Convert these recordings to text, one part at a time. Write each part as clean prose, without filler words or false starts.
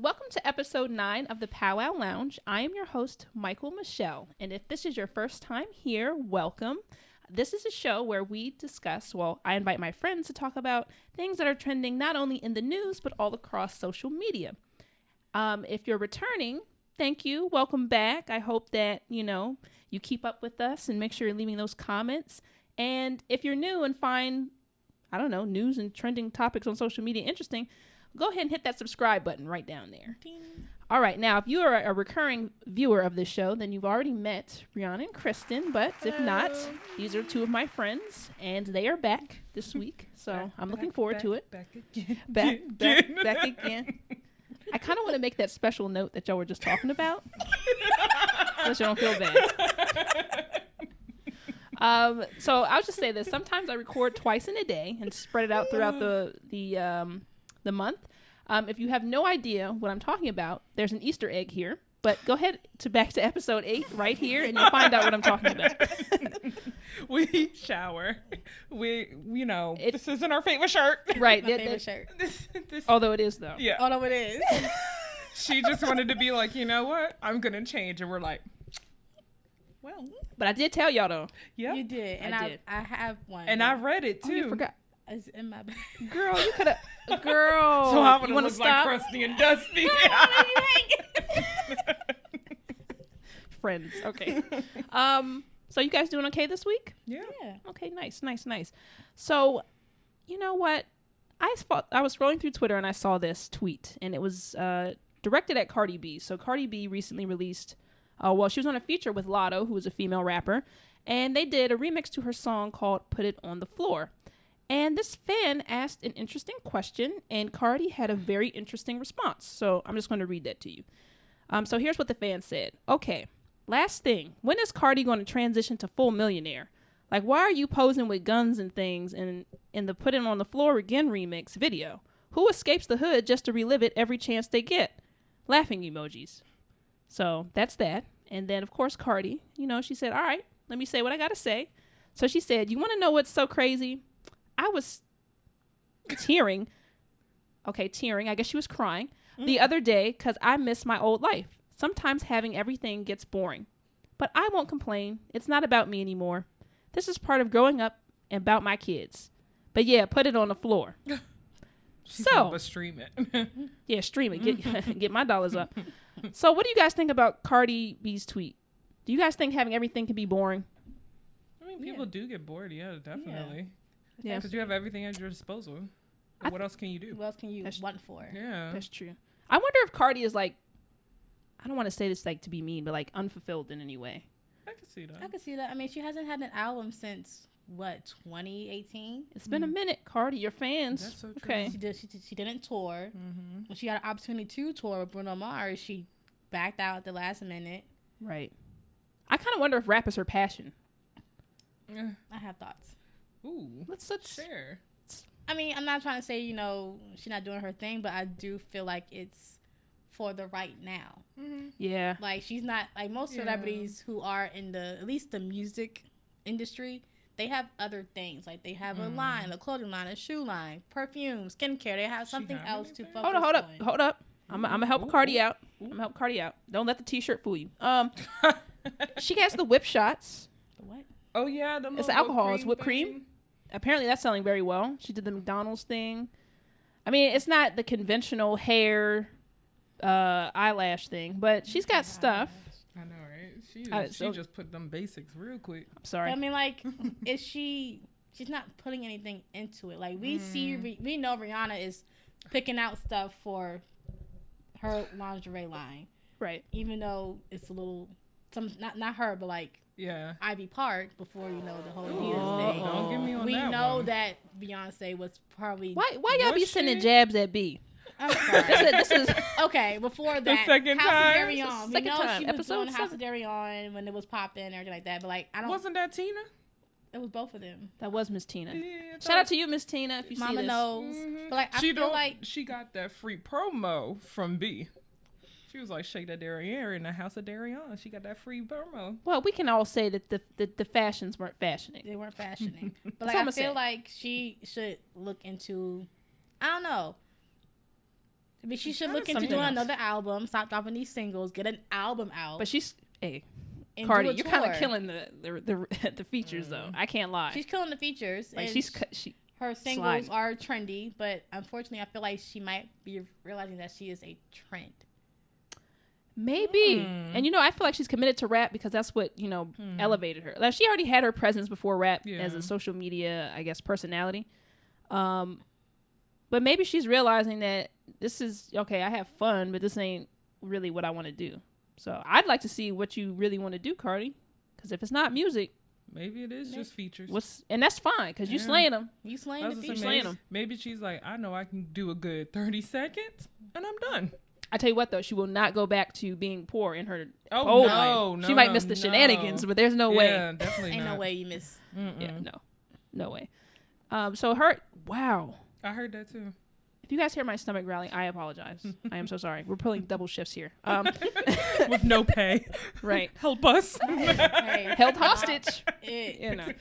Welcome to episode 9 of the Pow Wow Lounge. I am your host, Michael Michelle. And if this is your first time here, welcome. This is a show where we discuss, I invite my friends to talk about things that are trending not only in the news, but all across social media. If you're returning, thank you. Welcome back. I hope that, you keep up with us and make sure you're leaving those comments. And if you're new and find, news and trending topics on social media interesting, go ahead and hit that subscribe button right down there. Ding. All right. Now, if you are a recurring viewer of this show, then you've already met Brianna and Kristen. But if not, these are two of my friends, and they are back this week. So I'm looking forward to it. Back again. Back again. I kind of want to make that special note that y'all were just talking about, so that you don't feel bad. So I'll just say this. Sometimes I record twice in a day and spread it out throughout the month. If you have no idea what I'm talking about, there's an Easter egg here. But go ahead back to episode 8 right here, and you'll find out what I'm talking about. We shower. This isn't our favorite shirt. Right. My favorite shirt. Although it is, though. Yeah. Although it is. She just wanted to be like, you know what? I'm going to change. And we're like, well. But I did tell y'all, though. Yeah. You did. And I have one. And I read it, too. Oh, you forgot. It's in my bag. Girl, you could have. Girl. So I'm going to look stop? like Krusty and Dusty. Friends. Okay. So you guys doing okay this week? Yeah. Okay, nice. So, you know what? I was scrolling through Twitter and I saw this tweet, and it was directed at Cardi B. So Cardi B recently released, she was on a feature with Lotto, who is a female rapper, and they did a remix to her song called Put It on the Floor. And this fan asked an interesting question, and Cardi had a very interesting response. So I'm just going to read that to you. So here's what the fan said. Okay, last thing. When is Cardi going to transition to full millionaire? Like, why are you posing with guns and things in the Put It on the Floor Again remix video? Who escapes the hood just to relive it every chance they get? Laughing emojis. So that's that. And then, of course, Cardi, she said, all right, let me say what I got to say. So she said, you want to know what's so crazy? I was tearing. I guess she was crying the other day because I miss my old life. Sometimes having everything gets boring. But I won't complain. It's not about me anymore. This is part of growing up and about my kids. But yeah, put it on the floor. But stream it. Yeah, stream it. Get my dollars up. So what do you guys think about Cardi B's tweet? Do you guys think having everything can be boring? I mean, people do get bored. Yeah, definitely. Yeah. Because you have everything at your disposal. What else can you do? What else can you want for? Yeah. That's true. I wonder if Cardi is like, I don't want to say this like to be mean, but like unfulfilled in any way. I can see that. I mean, she hasn't had an album since, 2018? It's been a minute, Cardi. Your fans. That's so true. Okay. She didn't tour. Mm-hmm. When she had an opportunity to tour with Bruno Mars, she backed out at the last minute. Right. I kind of wonder if rap is her passion. I have thoughts. Ooh. Let's share. I mean, I'm not trying to say, she's not doing her thing, but I do feel like it's for the right now. Mm-hmm. Yeah. Like, she's not, like, most celebrities who are in at least the music industry, they have other things. Like, they have a line, a clothing line, a shoe line, perfume, skincare. They have something else to focus on. Hold up. I'm going to help Cardi out. Don't let the t-shirt fool you. She has the whip shots. The what? Oh, yeah. It's alcohol. It's whipped cream. Apparently that's selling very well. She did the McDonald's thing. I mean, it's not the conventional hair, eyelash thing, but she's got stuff. I know, right? She just put them basics real quick. I'm sorry. I mean, like, she's not putting anything into it. Like, we know Rihanna is picking out stuff for her lingerie line. Right. Even though it's a little, not her, but like, Ivy Park before the whole Adidas thing. Don't get me on we that know one. that Beyonce was probably. Why y'all be sending jabs at B? I'm sorry. this is okay. Before that, second House time? of Darion. We know time. she was Episode doing House 7. of Darion when it was popping and everything like that. But like, I don't. Wasn't that Tina? It was both of them. That was Miss Tina. Yeah, Shout out to you, Miss Tina, if you Mama see this. knows. But like, I feel like she got that free promo from B. She was like, shake that derriere in the House of Darion. She got that free promo. Well, we can all say that the fashions weren't fashioning. They weren't fashioning. But like, I feel like she should look into, I don't know. I mean, she should Try look into something doing else. another album. Stop dropping these singles. Get an album out. But she's hey, and Cardi, do a you're kind of tour. killing the features though. I can't lie. She's killing the features. Like and she her singles sliding. are trendy, but unfortunately, I feel like she might be realizing that she is a trend. maybe, and I feel like she's committed to rap because that's what elevated her. Like she already had her presence before rap as a social media, I guess, personality. But maybe she's realizing that this is okay. I have fun, but this ain't really what I want to do. So I'd like to see what you really want to do, Cardi. Because if it's not music, maybe it is just features. and that's fine because you slaying them. You slaying the features. slaying them. Maybe she's like, I know I can do a good 30 seconds, and I'm done. I tell you what, though, she will not go back to being poor in her Oh, old no, life. no, She might no, miss the no. shenanigans, but there's no Yeah, way. definitely Ain't not. no way you miss. Yeah, no way. So wow. I heard that too. If you guys hear my stomach growling, I apologize. I am so sorry. We're pulling double shifts here. With no pay. Right. Help us. Hey, Held hostage. it.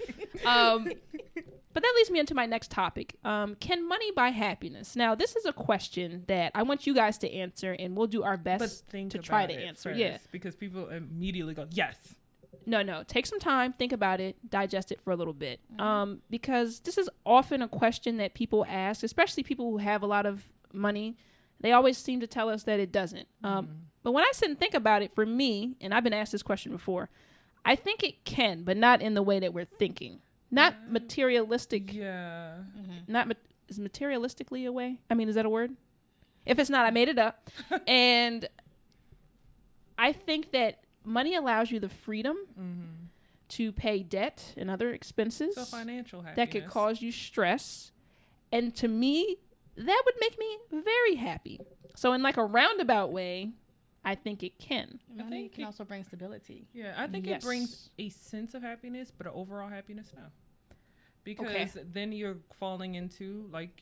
But that leads me into my next topic. Can money buy happiness? Now, this is a question that I want you guys to answer, and we'll do our But best think to try to about it answer. first, Yeah. because people immediately go, yes. No. Take some time, think about it, digest it for a little bit. Because this is often a question that people ask, especially people who have a lot of money. They always seem to tell us that it doesn't. But when I sit and think about it, for me, and I've been asked this question before, I think it can, but not in the way that we're thinking. Not materialistic. Yeah. Is materialistically a way? I mean, is that a word? If it's not, I made it up. And I think that money allows you the freedom to pay debt and other expenses So financial happiness. that could cause you stress. And to me, that would make me very happy. So in like a roundabout way, I think it can. Money think can it- also bring stability. Yeah, I think Yes. it brings a sense of happiness, but an overall happiness, no. Because Okay. then you're falling into, like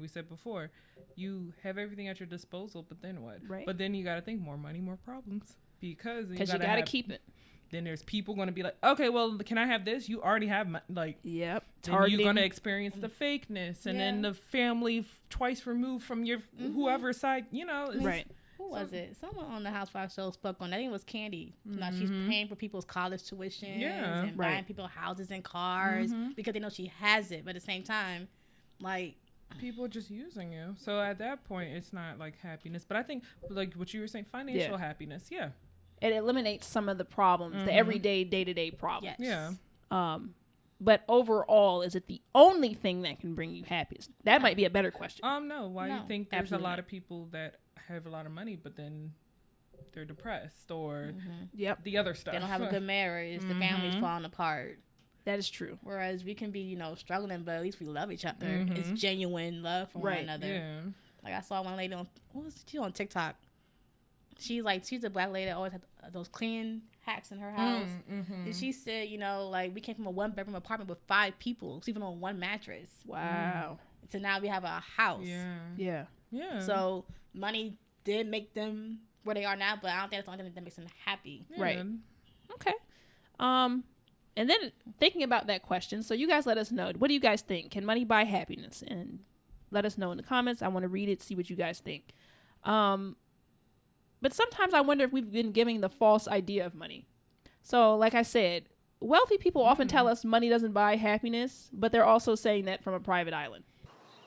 we said before, you have everything at your disposal, but then what? Right. But then you got to think more money, more problems. Because Because you got to keep it. Then there's people going to be like, okay, well, can I have this? You already have Yep. then you're going to experience the fakeness, and then the family twice removed from your whoever's side, it's- Right. Who was it? Someone on the Housewives show spoke on that. I think it was Candy. Now she's paying for people's college tuition and buying people houses and cars because they know she has it. But at the same time, like, people are just using you. So at that point, it's not like happiness. But I think, like what you were saying, financial happiness. Yeah. It eliminates some of the problems, the everyday, day-to-day problems. yes. Yeah. But overall, is it the only thing that can bring you happiness? That might be a better question. No. Why do No, you think there's absolutely a lot not. of people that have a lot of money, but then they're depressed or Yep. the other stuff? They don't have a good marriage. The family's falling apart. That is true. Whereas we can be, struggling, but at least we love each other. It's genuine love for one Right. another. Yeah. Like I saw one lady on she on TikTok. She's a black lady that always had those clean hacks in her house. And she said, we came from a 1-bedroom apartment with 5 people, sleeping on one mattress. Wow. So now we have a house. Yeah. Yeah. Yeah. So money did make them where they are now, but I don't think that's the only thing that makes them happy. Yeah. Right. Okay. And then thinking about that question, so you guys let us know. What do you guys think? Can money buy happiness? And let us know in the comments. I want to read it, see what you guys think. But sometimes I wonder if we've been giving the false idea of money. So, like I said, wealthy people often tell us money doesn't buy happiness, but they're also saying that from a private island.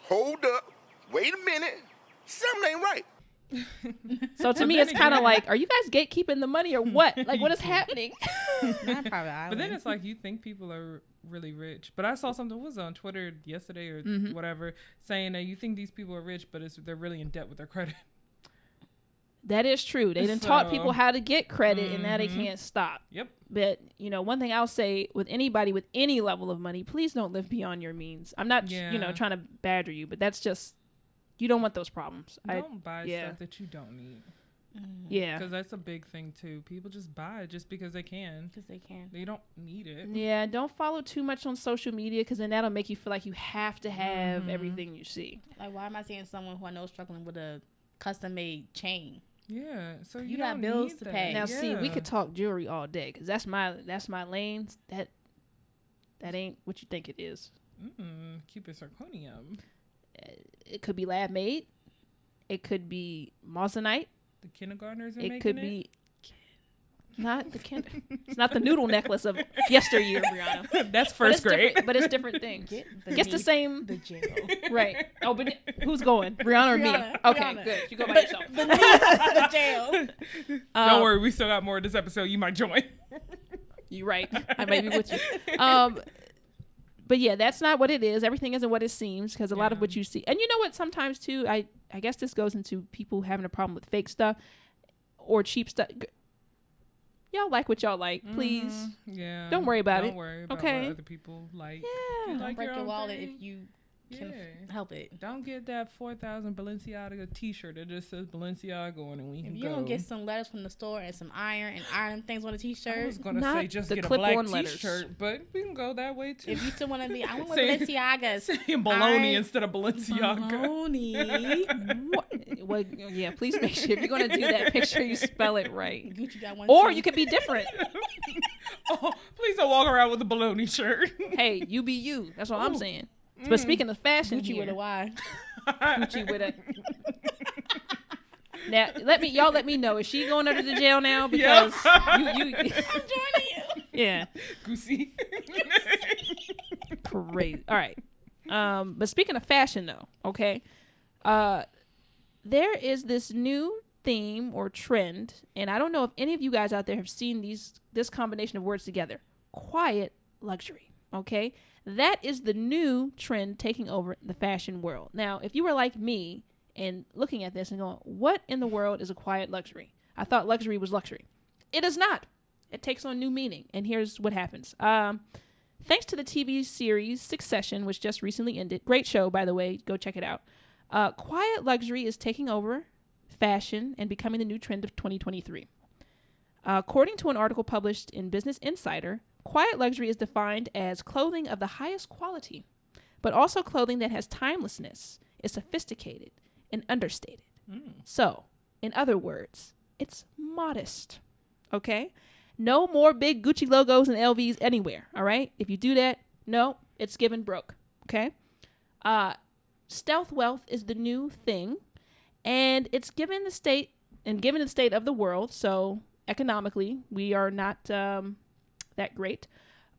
Hold up. Wait a minute. Something ain't right. So to me, it's kind of like, are you guys gatekeeping the money or what? Like, what is happening? Not private island. But then it's like you think people are really rich. But I saw something was on Twitter yesterday or whatever saying that you think these people are rich, but they're really in debt with their credit. That is true. They done taught So- people how to get credit, and now they can't stop. Yep. But, one thing I'll say with anybody with any level of money, please don't live beyond your means. I'm not, Yeah. trying to badger you, but that's just, you don't want those problems. Don't buy yeah. stuff that you don't need. Yeah. Because that's a big thing, too. People just buy it just because they can. Because they can. They don't need it. Yeah, don't follow too much on social media because then that'll make you feel like you have to have everything you see. Like, why am I seeing someone who I know is struggling with a custom-made chain? Yeah. So You you got don't bills need to that. pay. Now, see, we Yeah. could talk jewelry all day because that's my lane. That ain't what you think it is. Cupid zirconium. It could be lab made. It could be Moissanite. The kindergartners are It making could be not the It's not the noodle necklace of yesteryear, Brianna. That's first grade. But it's different things. Gets the same. The jail. Right. Oh, but who's going? Brianna or me? Okay, Brianna. good. You go by yourself. The jail. Don't worry, we still got more of this episode. You might join. You're right. I might be with you. But yeah, that's not what it is. Everything isn't what it seems, because a lot of what you see, and you know what? Sometimes too, I guess this goes into people having a problem with fake stuff or cheap stuff. Y'all like what y'all like, please. Yeah. Don't worry about it. Don't worry about Okay. what other people like. Yeah. You Don't like break your own wallet thing. if you can help it. Don't get that 4,000 Balenciaga t-shirt that just says Balenciaga on it when you If go. you don't get some letters from the store and some iron and iron things on a I t-shirt, was going to Not say just the get a black clip-on letters. t-shirt, but we can go that way too. if you still want to be, I want Say- Balenciagas. Saying baloney Iron- instead of Balenciaga. Bologna. What? Well, yeah, please make sure if you're going to do that, make sure you spell it right. Gucci got one. Or too. you could be different. Oh, please don't walk around with a baloney shirt. Hey, you be you. That's all I'm saying. But speaking of fashion, Gucci here, with a Y. Gucci with a. Now let me know, is she going under the jail now? Because you I'm joining you. yeah, Goosey. crazy. All right. But speaking of fashion though, okay, there is this new theme or trend, and I don't know if any of you guys out there have seen this combination of words together. Quiet luxury. Okay, that is the new trend taking over the fashion world. Now, if you were like me and looking at this and going, what in the world is a quiet luxury? I thought luxury was luxury. It is not. It takes on new meaning. And here's what happens. Thanks to the TV series Succession, which just recently ended. Great show, by the way. Go check it out. Quiet luxury is taking over fashion and becoming the new trend of 2023. According to an article published in Business Insider, quiet luxury is defined as clothing of the highest quality, but also clothing that has timelessness, is sophisticated, and understated. So, in other words, it's modest. Okay? No more big Gucci logos and LVs anywhere. All right? If you do that, no, it's given broke. Okay? Stealth wealth is the new thing, and it's given the state of the world. So economically, we are not that great,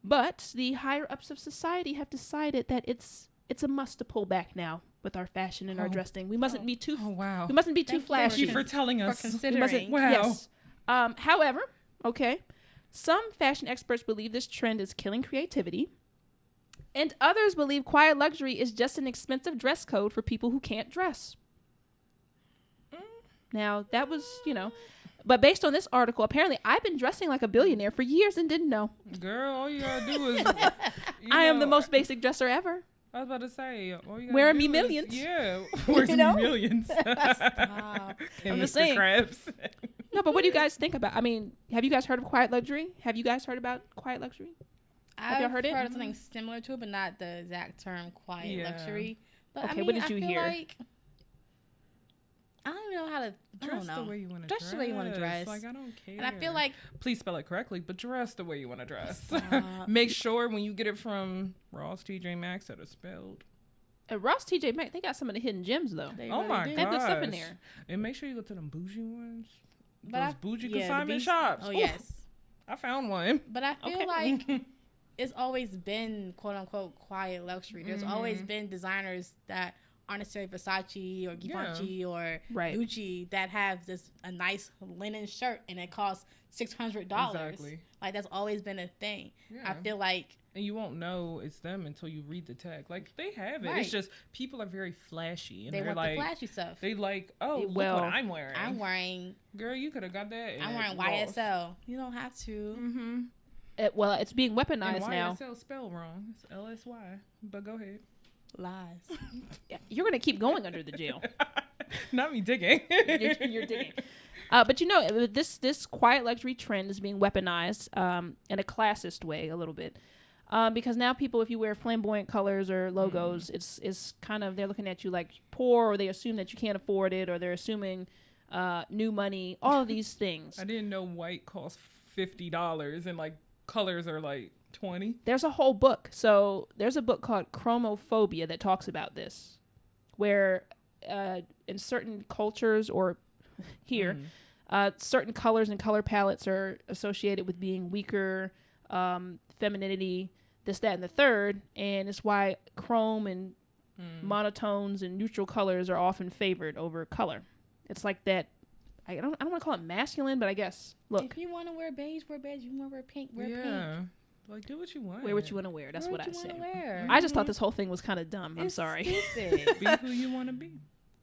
but the higher ups of society have decided that it's a must to pull back now with our fashion and our dressing. We mustn't be too. Oh, wow. We mustn't be too Thank you flashy. Thank you for telling For us. considering. Wow. Yes. However, okay, some fashion experts believe this trend is killing creativity, and others believe quiet luxury is just an expensive dress code for people who can't dress. Now, that was, but based on this article, apparently I've been dressing like a billionaire for years and didn't know. Girl, all you gotta do is... I am the most basic dresser ever. I was about to say, all you gotta Wearing do me is- millions. Yeah, where's You know? millions? Stop. And I'm just Mr. saying. Krabs. No, but what do you guys think about? I mean, have you guys heard of quiet luxury? Have you guys heard about quiet luxury? I've y'all heard it? of something similar to it, but not the exact term quiet Yeah. luxury. But Okay, I mean, what did I you feel hear? Like, I don't even know how to. I Dress don't know. the way you want to dress. Dress the way you wanna dress. Like, I don't care. And I feel like Please spell it correctly, but dress the way you want to dress. Stop. Make sure when you get it from Ross TJ Maxx that it's spelled. At Ross TJ Maxx, they got some of the hidden gems though. they Oh really my do. They have good stuff in gosh. there. And make sure you go to them bougie ones. But Those I- bougie yeah, the consignment beast- shops. Oh Ooh, yes, I found one. but I feel Okay. like it's always been quote unquote quiet luxury. There's always been designers that aren't necessarily Versace or Givenchy or Right. Gucci that have a nice linen shirt and it costs $600. Exactly. Like that's always been a thing. I Yeah. feel like And you won't know it's them until you read the tag. Like, they have it. Right. It's just people are very flashy. And they are want like, the flashy stuff. they like, oh, Well, look what I'm wearing. I'm wearing Girl, you could have got that. I'm wearing Ross. YSL. You don't have to. Mm-hmm. Well, it's being And weaponized now. YSL spelled wrong. It's LSY. But go ahead. Lies. You're gonna keep going under the jail. Not me digging. you're digging. But this quiet luxury trend is being weaponized in a classist way a little bit. Because now people, if you wear flamboyant colors or logos, it's kind of, they're looking at you like poor, or they assume that you can't afford it, or they're assuming new money, all of these things. I didn't know white cost $50 and like colors are like 20. There's a whole book. So there's a book called Chromophobia that talks about this, where in certain cultures or here, certain colors and color palettes are associated with being weaker, femininity, this, that, and the third. And it's why chrome and monotones and neutral colors are often favored over color. It's like that. I don't want to call it masculine, but I guess, look. If you want to wear beige, wear beige. If you want to wear pink, wear pink. Like, do what you want. Wear what you want to wear. That's what I say. Wear. I just thought this whole thing was kind of dumb. I'm sorry. Stupid. Be who you want to be.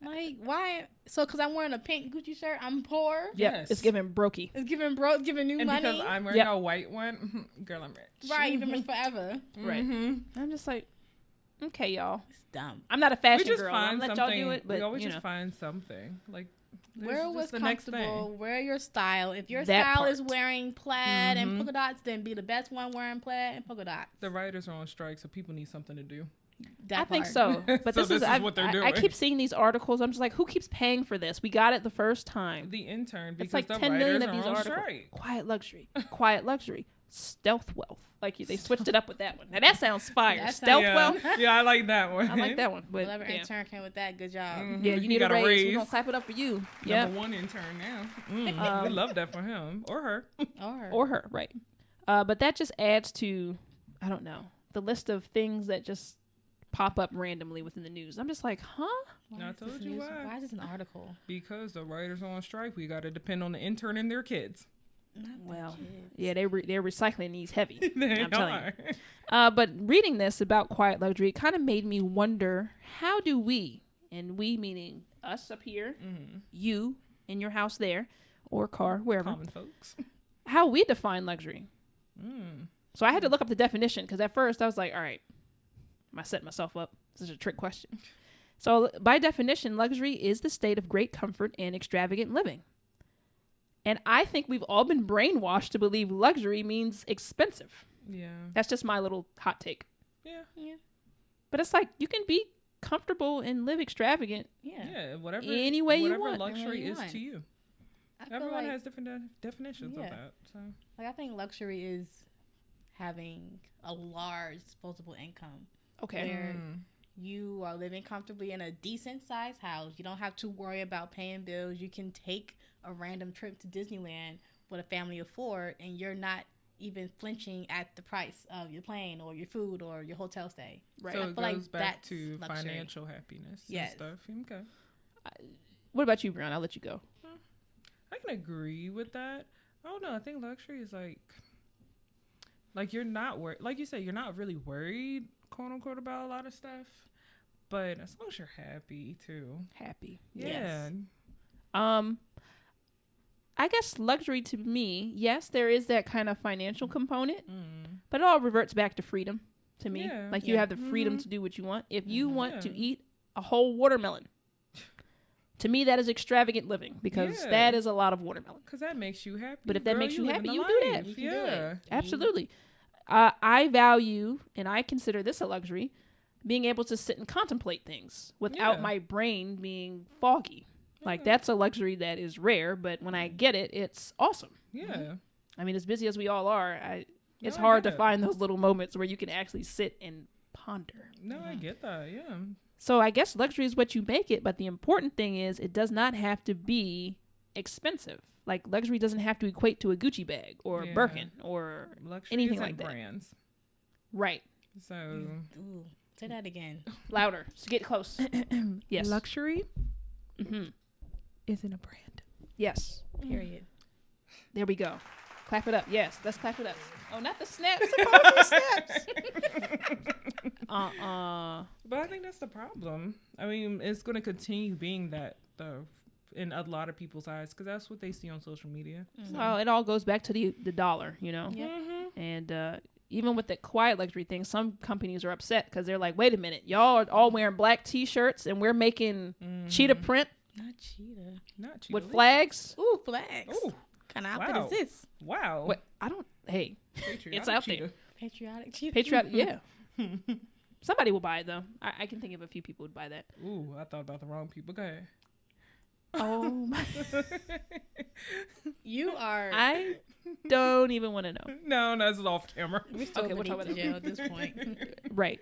Like, why? So, because I'm wearing a pink Gucci shirt, I'm poor? Yes. It's giving brokey. It's giving new and money? Because I'm wearing a white one, girl, I'm rich. Right, you've been rich forever. Right. I'm just like, okay, y'all. It's dumb. I'm not a fashion We just girl. find I'll let something. y'all do it, but we always you just know. find something. Like, Wear what's the next comfortable. thing. Wear your style. If your That style is part. wearing plaid and polka dots, then be the best one wearing plaid and polka dots. The writers are on strike, so people need something to do. That I think part. so. But So this is what they're doing. I keep seeing these articles. I'm just like, who keeps paying for this? We got it the first time. The intern, because It's like the 10 writers million of are these on articles. strike. Quiet luxury, stealth wealth. Like they switched it up with that one. Now that sounds fire. That Stealth sounds- wealth. Yeah, I like that one. I like that one. But Whoever yeah. intern came with that, good job. Yeah, you need a got raise. We're gonna clap it up for you. Yeah, Number one intern now. We love that for him or her. Or or her, right? But that just adds to, I don't know, the list of things that just pop up randomly within the news. I'm just like, huh? I told you why. Why is this an article? Because the writers are on strike. We got to depend on the intern and their kids. Well, yeah, they're recycling these heavy. They I'm telling are. you. But reading this about quiet luxury, it kind of made me wonder, how do we, and we meaning us up here, you in your house there, or car, wherever, Common folks. how we define luxury. So I had to look up the definition, because at first I was like, all right, am I setting myself up? This is a trick question. So by definition, luxury is the state of great comfort and extravagant living. And I think we've all been brainwashed to believe luxury means expensive. Yeah. That's just my little hot take. Yeah. But it's like, you can be comfortable and live extravagant. Yeah. Whatever. Any way you whatever want. luxury you is want. to you. I feel Everyone like, has different definitions of that. So. like, I think luxury is having a large disposable income. Okay. Where you are living comfortably in a decent sized house. You don't have to worry about paying bills. You can take a random trip to Disneyland with a family of 4, and you're not even flinching at the price of your plane or your food or your hotel stay. Right. So I it feel like goes back that's to luxury. financial happiness Yes. and stuff. Okay. What about you, Brian? I'll let you go. I can agree with that. I don't know. I think luxury is like you're not worried. Like you said, you're not really worried, quote unquote, about a lot of stuff. But as long as you're happy too. Happy. Yeah. I guess luxury to me, yes, there is that kind of financial component, but it all reverts back to freedom to me. Yeah. Like you have the freedom to do what you want. If you want to Yeah. eat a whole watermelon, to me that is extravagant living, because Yeah. that is a lot of watermelon. Because that makes you happy. But if that Girl, makes you living happy, the you do that. life. You can do Yeah. it. Absolutely. I value, and I consider this a luxury, being able to sit and contemplate things without Yeah. my brain being foggy. Like, that's a luxury that is rare, but when I get it, it's awesome. Yeah. I mean, as busy as we all are, it's I hard to get it. find those little moments where you can actually sit and ponder. No, I get that. Yeah. So I guess luxury is what you make it, but the important thing is it does not have to be expensive. Like, luxury doesn't have to equate to a Gucci bag or a Yeah. Birkin or Luxury anything isn't like that. brands. Right. So Ooh, say that again. Louder. So get close. Yes. luxury Mm-hmm. isn't a brand. Yes. Period. There we go. Clap it up. Yes. Let's clap it up. Oh, not the snaps. The snaps. But I think that's the problem. I mean, it's going to continue being that though in a lot of people's eyes, because that's what they see on social media. Well, it all goes back to the dollar, you know. Yep. And even with the quiet luxury thing, some companies are upset because they're like, wait a minute, y'all are all wearing black T-shirts and we're making cheetah print Not cheetah. Not cheetah. with flags. Ooh, flags. Ooh, What kind of outfit wow. is this? wow. What? I don't. Hey, Patriotic it's out cheetah. there. Patriotic cheetah. Patriotic. Yeah. Somebody will buy it though. I can think of a few people would buy that. Ooh, I thought about the wrong people. Go ahead. Oh my! You are. I don't even want to know. No, that's off camera. We're still Okay, we'll talk beneath about the jail at this point. Right.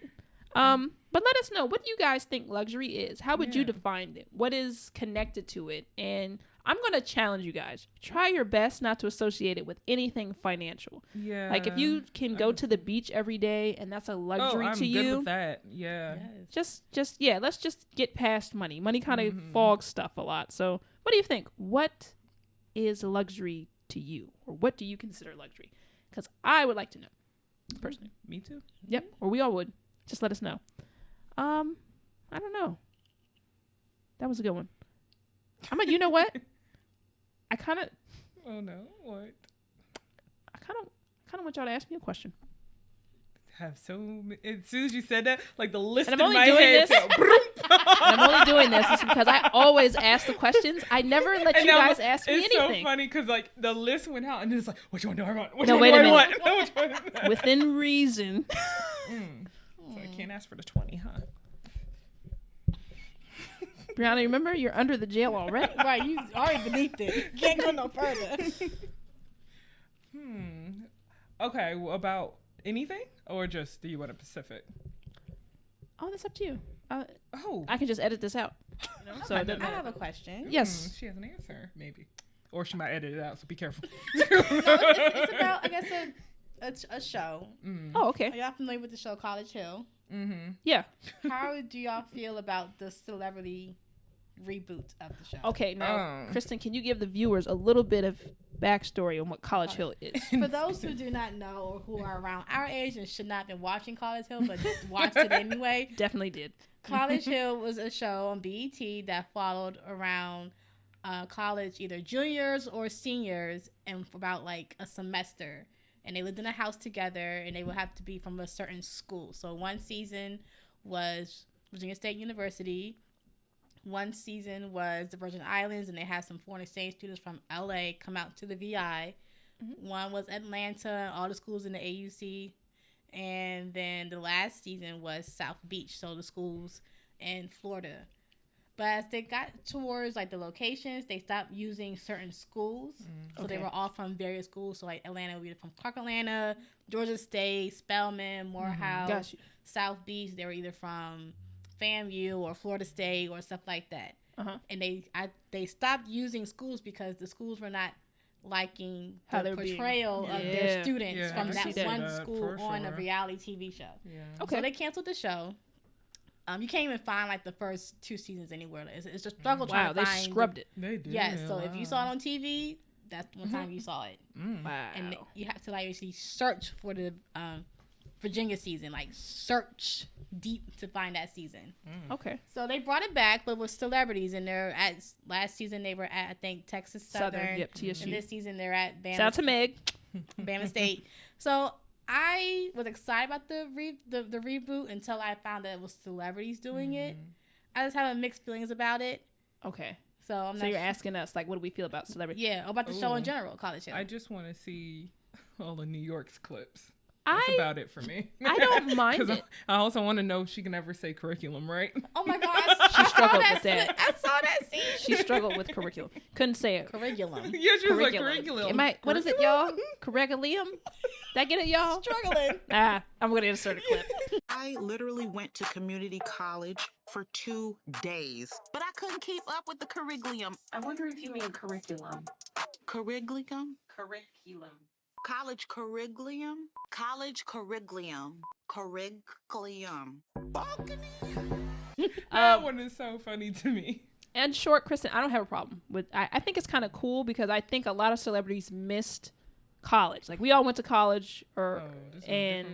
But let us know, what do you guys think luxury is? How would you define it? What is connected to it? And I'm going to challenge you guys. Try your best not to associate it with anything financial. Yeah. Like if you can go to the beach every day and that's a luxury to you. I'm good with that. Yeah. Yes. Let's just get past money. Money kind of fogs stuff a lot. So what do you think? What is luxury to you? Or what do you consider luxury? Because I would like to know, personally. Me too. Yep. Or we all would. Just let us know. I don't know. That was a good one. You know what? I kind of. Oh no! What? I kind of want y'all to ask me a question. Have so as soon as you said that, like the list And in I'm only my doing head. this. I'm only doing this because I always ask the questions. I never let you guys ask me anything. It's so funny because like the list went out and it's like, which one do I want? Which No, one wait do a I minute. want? No, which one is that? Within reason. So I can't ask for the 20, huh? Brianna, remember you're under the jail already. Right, you already beneath it. Can't go no further. Okay, well, about anything or just do you want a Pacific? Oh, that's up to you. Oh, I can just edit this out. You know? So it doesn't I matter. have a question. Yes. she has an answer, maybe, or she might edit it out. So be careful. No, it's about, I guess, a show. Oh, okay. Are y'all familiar with the show College Hill? Yeah. How do y'all feel about the celebrity reboot of the show? Okay, now, Kristen, can you give the viewers a little bit of backstory on what College Hill is? For those who do not know or who are around our age and should not have been watching College Hill, but watched it anyway. Definitely did. College Hill was a show on BET that followed around college, either juniors or seniors, and for about like a semester. And they lived in a house together, and they would have to be from a certain school. So one season was Virginia State University. One season was the Virgin Islands, and they had some foreign exchange students from LA come out to the VI. One was Atlanta, all the schools in the AUC. And then the last season was South Beach, so the schools in Florida. But as they got towards like the locations, they stopped using certain schools. So they were all from various schools. So like Atlanta, we were from Clark Atlanta, Georgia State, Spelman, Morehouse, South Beach. They were either from FAMU or Florida State or stuff like that. And they stopped using schools because the schools were not liking the portrayal of their students from that one school on a reality TV show. So they canceled the show. You can't even find like the first 2 seasons anywhere. It's a struggle trying to find. Wow, they scrubbed it. They did. Yes, so if you saw it on TV, that's one time you saw it. Wow. And you have to like actually search for the Virginia season, like search deep to find that season. Okay. So they brought it back, but with celebrities, and they're at last season they were at I think Texas Southern. Yep, TSU. And this season they're at Bama. Shout out to Meg. Bama State. So I was excited about the reboot until I found that it was celebrities doing it. I just have mixed feelings about it. Okay. So I'm So you're asking us, like, what do we feel about celebrities? Yeah, about the show in general, College Hill. I just want to see all of New York's clips. That's about it for me. I don't mind 'Cause it. I also want to know if she can ever say curriculum, right? Oh my gosh, She struggled with that. I saw that scene. She struggled with curriculum. Couldn't say it. Curriculum. Yeah, she was like curriculum. What is it, y'all? Curriculum? Did I get it, y'all? Struggling. I'm going to insert a clip. I literally went to community college for 2 days, but I couldn't keep up with the curriculum. I wonder if you mean curriculum. Curriculum? Curriculum. College curriculum? College curriculum. Curriculum. That one is so funny to me. And short, Kristen, I don't have a problem with. I think it's kind of cool because I think a lot of celebrities missed college. Like we all went to college, and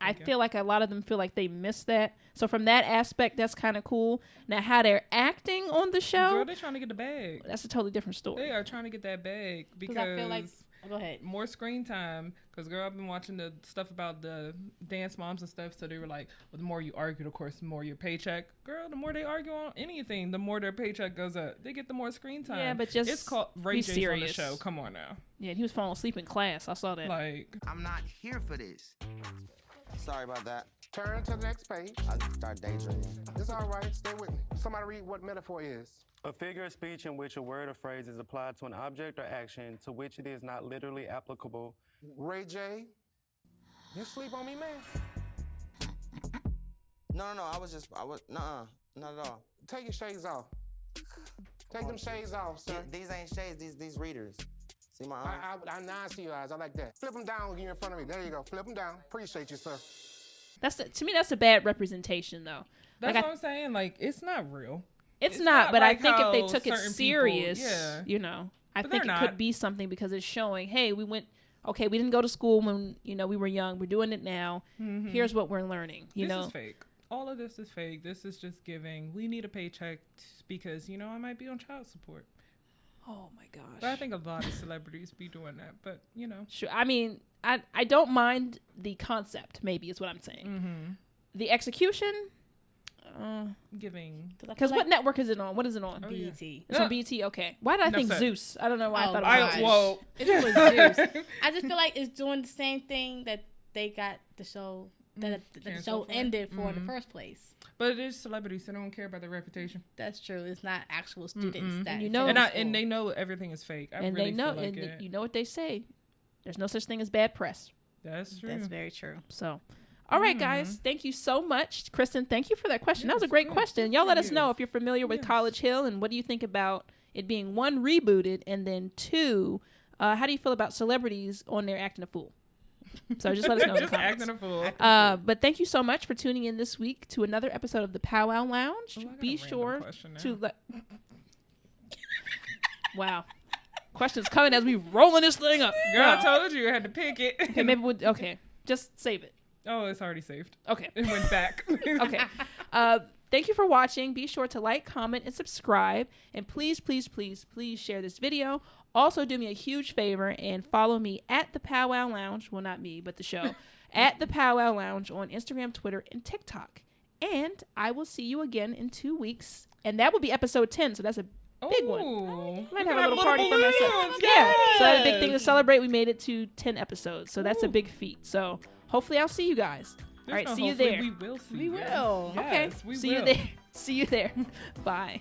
I feel like a lot of them feel like they missed that. So from that aspect, that's kind of cool. Now how they're acting on the show, Girl, they're trying to get the bag. That's a totally different story. They are trying to get that bag because I feel like. Go ahead. More screen time, because girl, I've been watching the stuff about the dance moms and stuff. So they were like, well, the more you argue, of course, the more your paycheck. Girl, the more they argue on anything, the more their paycheck goes up. They get the more screen time. Yeah, but just it's called Ray J's on the show. Come on now. Yeah, he was falling asleep in class. I saw that. Like, I'm not here for this. Sorry about that. Turn to the next page. I start daydreaming. It's all right. Stay with me. Somebody read what metaphor is. A figure of speech in which a word or phrase is applied to an object or action to which it is not literally applicable. Ray J, you sleep on me, man? No. I was not at all. Take your shades off. Take them shades off, sir. These ain't shades. These readers. See my eyes? I now see your eyes. I like that. Flip them down here in front of me. There you go. Flip them down. Appreciate you, sir. To me, that's a bad representation, though. That's what I'm saying. Like, it's not real. It's not, but like I think if they how took it certain serious, people, you know, I But think it they're could not. be something because it's showing, hey, we didn't go to school when, you know, we were young. We're doing it now. Mm-hmm. Here's what we're learning, you know. This is fake. All of this is fake. This is just giving. We need a paycheck because, you know, I might be on child support. Oh my gosh. But I think a lot of celebrities be doing that. But, you know. Sure. I mean, I don't mind the concept, maybe is what I'm saying. Mm-hmm. The execution, Giving. because what network is it on? What is it on? Oh, BET. It's on BET. Okay. Why did I think said. Zeus? I don't know why I Oh, thought my it was gosh. Zeus. Whoa. It was Zeus. I just feel like it's doing the same thing that they got the show that the Canceled show for. ended for in the first place. But it is celebrities. So they don't care about their reputation. That's true. It's not actual students that And you know- And they know everything is fake. I And really they know, feel like and it. you know what they say. There's no such thing as bad press. That's true. That's very true. So, all right, guys. Thank you so much. Kristen, thank you for that question. That was a Yes, great yes, question. good Y'all for let us you. know if you're familiar with Yes. College Hill and what do you think about it being, one, rebooted, and then two, how do you feel about celebrities on there acting a fool? So just let us know in the Just comments. acting a fool. But thank you so much for tuning in this week to another episode of the Pow Wow Lounge. Oh, I got Be a random sure question now. to wow. Questions coming as we rolling this thing up. Girl, Wow. I told you I had to pick it. Okay, maybe okay. Just save it. Oh, it's already saved. Okay. It went back. Okay. Thank you for watching. Be sure to like, comment, and subscribe. And please, please, please, please share this video. Also, do me a huge favor and follow me at the Pow Wow Lounge. Well, not me, but the show. At the Pow Wow Lounge on Instagram, Twitter, and TikTok. And I will see you again in 2 weeks. And that will be episode 10. So that's a big one. Ooh. Might We have can a little party for myself. balloons. Yeah. So that's a big thing to Yes. celebrate. We made it to 10 episodes. So that's a Ooh. big feat. So hopefully I'll see you guys. There's All right. no See you hopefully, there. We will see We you. will. Okay. Yes, we See will. you there. See you there. Bye.